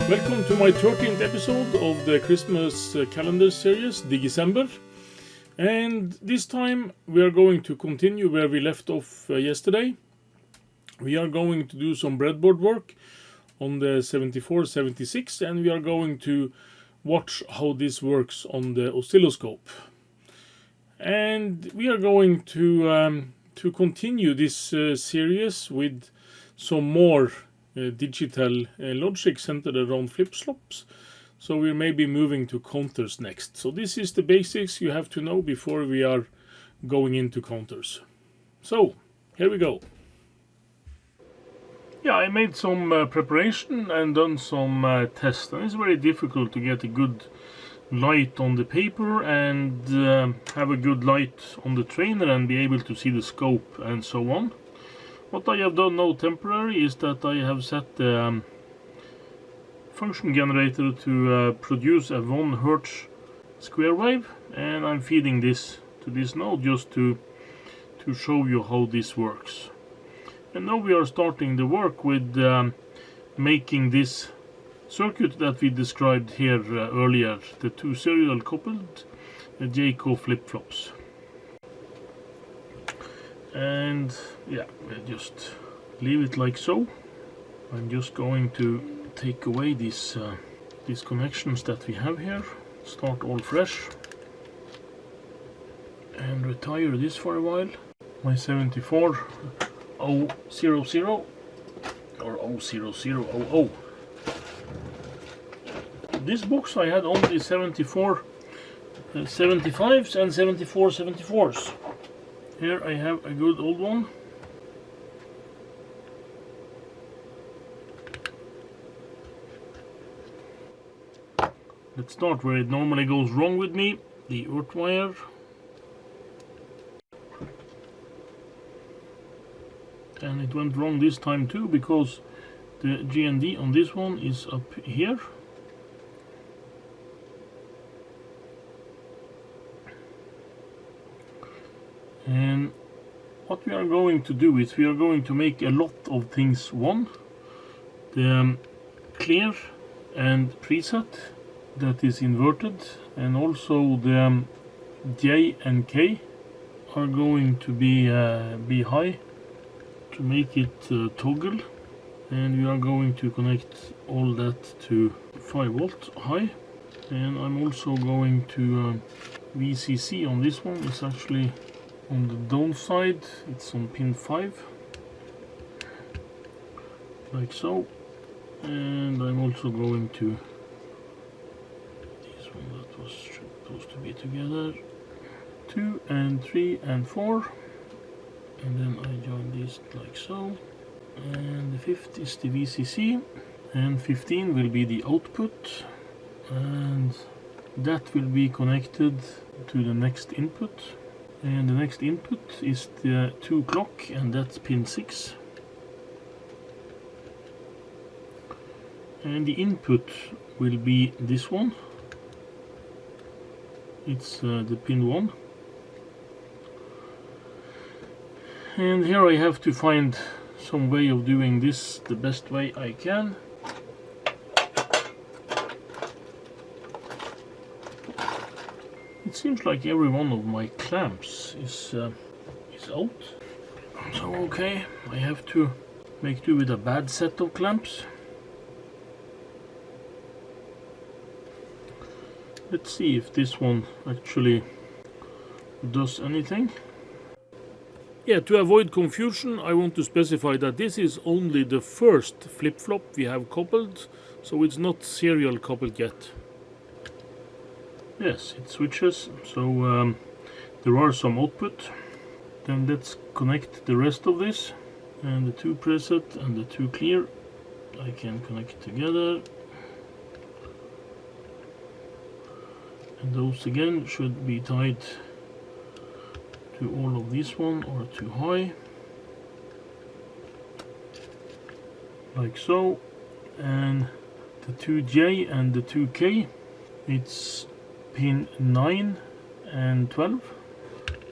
Welcome to my 13th episode of the Christmas calendar series, December. And this time we are going to continue where we left off yesterday. We are going to do some breadboard work on the 7476, and we are going to watch how this works on the oscilloscope. And we are going to continue this series with some more digital logic centered around flip-flops. So we may be moving to counters next. So this is the basics you have to know before we are going into counters. So here we go. Yeah, I made some preparation and done some tests, and it's very difficult to get a good light on the paper and have a good light on the trainer and be able to see the scope and so on. What I have done now temporary is that I have set the function generator to produce a 1 Hz square wave, and I'm feeding this to this node just to show you how this works. And now we are starting the work with making this circuit that we described here earlier, the 2 serial coupled JK flip-flops. And yeah, we'll just leave it like so. I'm just going to take away these connections that we have here, start all fresh, and retire this for a while. My 74000 or 00000. This box I had only 7475s and 7474s. Here I have a good old one. Let's start where it normally goes wrong with me, the earth wire. And it went wrong this time too, because the GND on this one is up here. And what we are going to do is we are going to make a lot of things one. The clear and preset that is inverted, and also the J and K are going to be high to make it toggle, and we are going to connect all that to 5 volt high. And I'm also going to VCC on this one. It's actually on the down side, it's on pin 5, like so. And I'm also going to this one that was supposed to be together, 2 and 3 and 4, and then I join this like so. And the 5th is the VCC, and 15 will be the output, and that will be connected to the next input. And the next input is the 2 clock, and that's pin 6. And the input will be this one. It's the pin 1. And here I have to find some way of doing this the best way I can. It seems like every one of my clamps is out. So okay, I have to make do with a bad set of clamps. Let's see if this one actually does anything. Yeah, to avoid confusion, I want to specify that this is only the first flip-flop we have coupled, so it's not serial coupled yet. Yes, it switches, so there are some output. Then let's connect the rest of this, and the 2 preset and the 2 clear I can connect together, and those again should be tied to all of this one or too high, like so. And the 2J and the 2K, it's pin 9 and 12.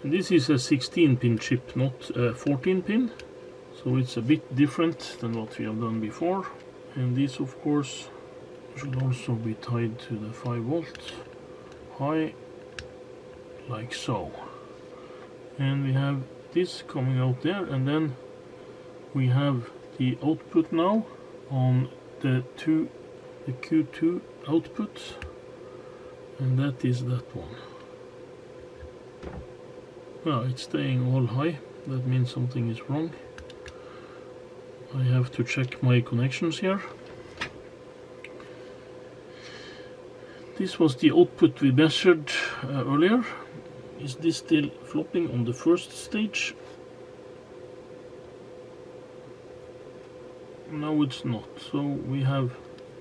And this is a 16 pin chip, not a 14 pin, so it's a bit different than what we have done before. And this of course should also be tied to the 5-volt high, like so. And we have this coming out there, and then we have the output now on the Q2 output, and that is that one. Well, it's staying all high. That means something is wrong. I have to check my connections here. This was the output we measured earlier. Is this still flopping on the first stage? No, it's not. So we have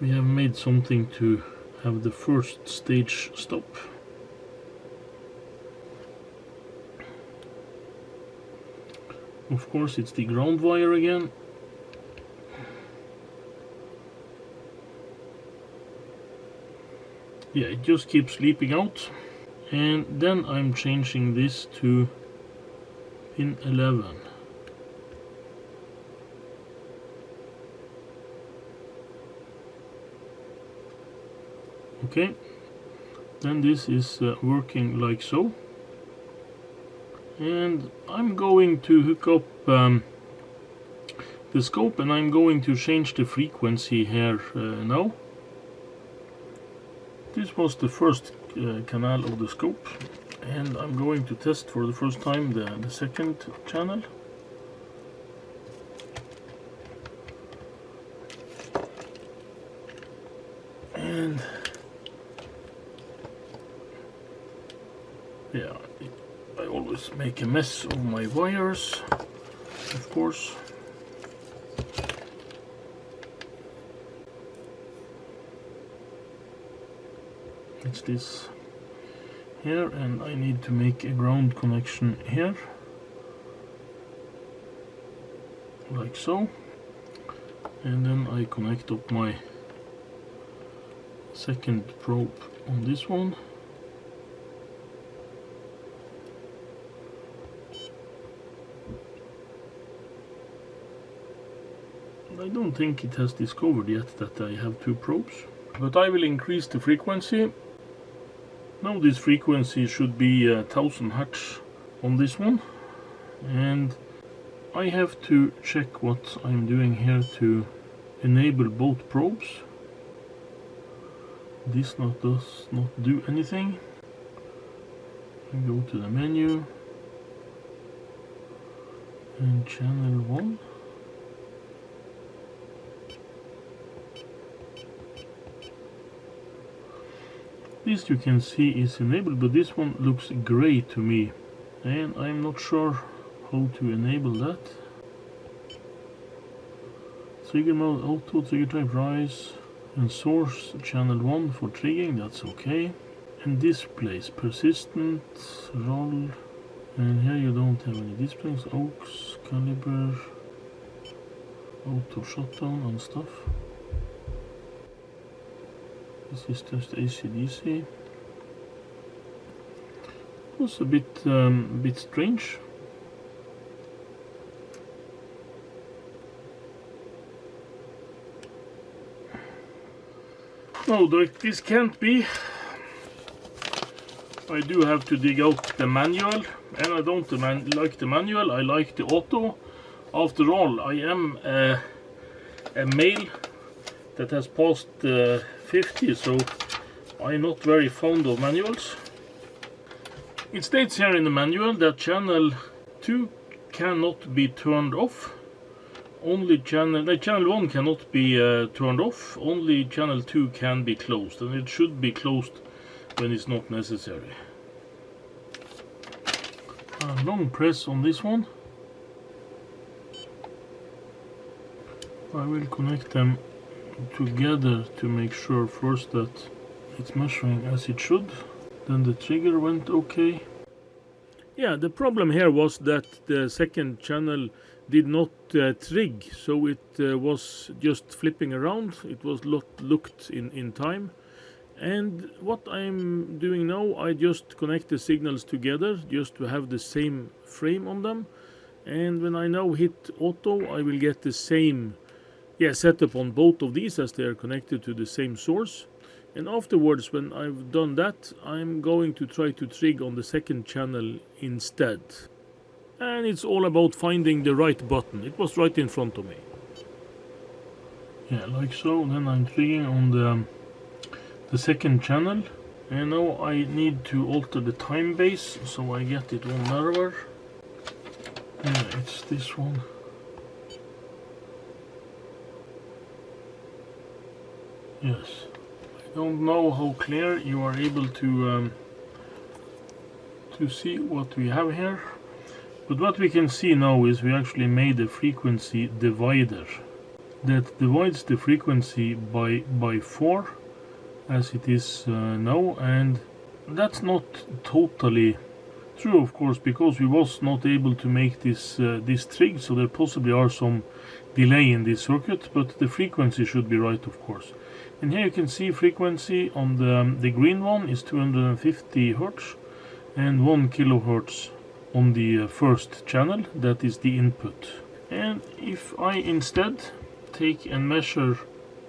made something to have the first stage stop. Of course, it's the ground wire again. Yeah, it just keeps leaping out. And then I'm changing this to pin 11. Okay, then this is working like so. And I'm going to hook up the scope, and I'm going to change the frequency here now. This was the first canal of the scope, and I'm going to test for the first time the second channel. And yeah, I always make a mess of my wires, of course. It's this here, and I need to make a ground connection here, like so. And then I connect up my second probe on this one. I don't think it has discovered yet that I have two probes, but I will increase the frequency. Now this frequency should be 1000 Hz on this one, and I have to check what I'm doing here to enable both probes. This does not do anything. I go to the menu and channel 1. This you can see is enabled, but this one looks gray to me, and I'm not sure how to enable that. Trigger mode, auto, trigger type, rise, and source channel 1 for triggering, that's okay. And displays, persistent, roll, and here you don't have any displays, aux, caliber, auto shutdown and stuff. This is just AC/DC. It was a bit strange. No, this can't be. I do have to dig out the manual, and I don't like the manual, I like the auto. After all, I am a male that has passed 50, so I'm not very fond of manuals. It states here in the manual that channel 2 cannot be turned off. Only channel 1 cannot be turned off. Only channel 2 can be closed, and it should be closed when it's not necessary. A long press on this one. I will connect them together to make sure first that it's measuring as it should. Then the trigger went okay. Yeah, the problem here was that the second channel did not trig, so it was just flipping around. It was looked in time. And what I'm doing now, I just connect the signals together just to have the same frame on them. And when I now hit auto, I will get the same setup on both of these as they are connected to the same source. And afterwards, when I've done that, I'm going to try to trig on the second channel instead. And it's all about finding the right button. It was right in front of me. Yeah, like so. Then I'm trigging on the second channel. And now I need to alter the time base so I get it one narrower. Yeah, it's this one. Yes. I don't know how clear you are able to see what we have here, but what we can see now is we actually made a frequency divider that divides the frequency by 4 as it is now, and that's not totally true, of course, because we was not able to make this trig, so there possibly are some delay in this circuit, but the frequency should be right, of course. And here you can see frequency on the green one is 250 Hz and 1 kilohertz on the first channel, that is the input. And if I instead take and measure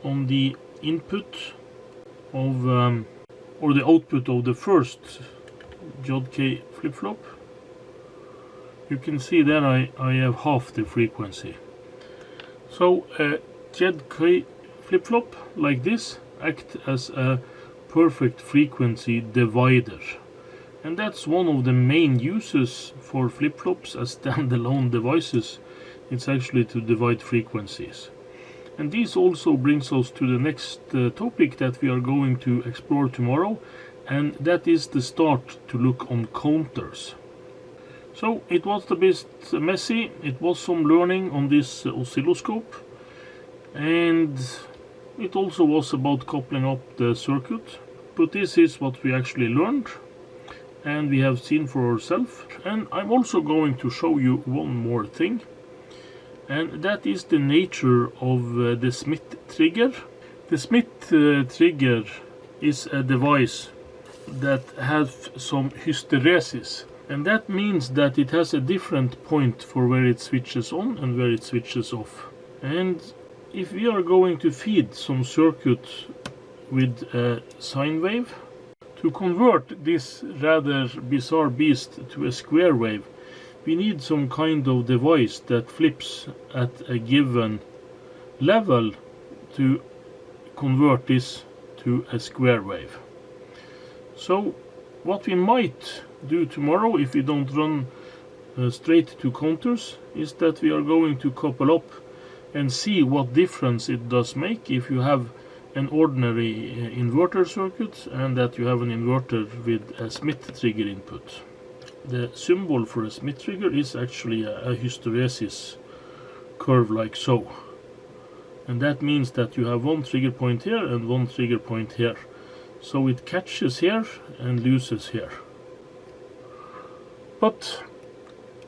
on the input of or the output of the first JK flip-flop, you can see that I have half the frequency. So a JK flip-flop like this acts as a perfect frequency divider, and that's one of the main uses for flip-flops as standalone devices. It's actually to divide frequencies. And this also brings us to the next topic that we are going to explore tomorrow, and that is the start to look on counters. So it was a bit messy, it was some learning on this oscilloscope, and it also was about coupling up the circuit, but this is what we actually learned and we have seen for ourselves. And I'm also going to show you one more thing, and that is the nature of the Smith trigger. The Smith trigger is a device that has some hysteresis, and that means that it has a different point for where it switches on and where it switches off. And if we are going to feed some circuit with a sine wave, to convert this rather bizarre beast to a square wave, we need some kind of device that flips at a given level to convert this to a square wave. So what we might do tomorrow, if we don't run straight to counters, is that we are going to couple up and see what difference it does make if you have an ordinary inverter circuit and that you have an inverter with a Smith trigger input. The symbol for a Smith trigger is actually a hysteresis curve like so, and that means that you have one trigger point here and one trigger point here, so it catches here and loses here. But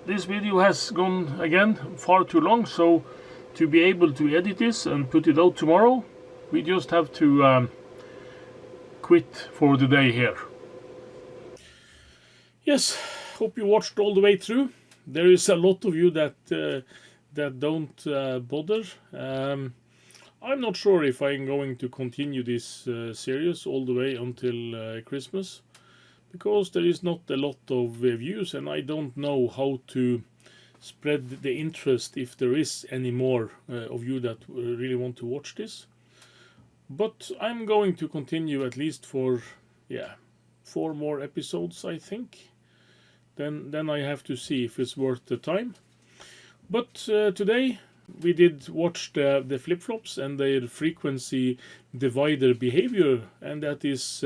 this video has gone again far too long, so to be able to edit this and put it out tomorrow, we just have to quit for the day here. Yes, hope you watched all the way through. There is a lot of you that don't bother. I'm not sure if I'm going to continue this series all the way until Christmas, because there is not a lot of views and I don't know how to spread the interest if there is any more of you that really want to watch this. But I'm going to continue at least for 4 more episodes, I think. Then I have to see if it's worth the time. But today we did watch the flip-flops and their frequency divider behavior, and that is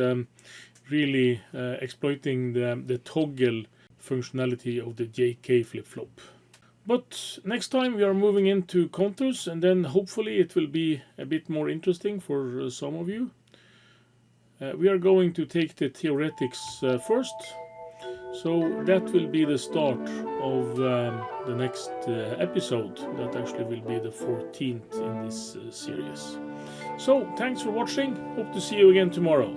really exploiting the toggle functionality of the JK flip-flop. But next time we are moving into counters, and then hopefully it will be a bit more interesting for some of you. We are going to take the theoretics first. So that will be the start of the next episode. That actually will be the 14th in this series. So thanks for watching. Hope to see you again tomorrow.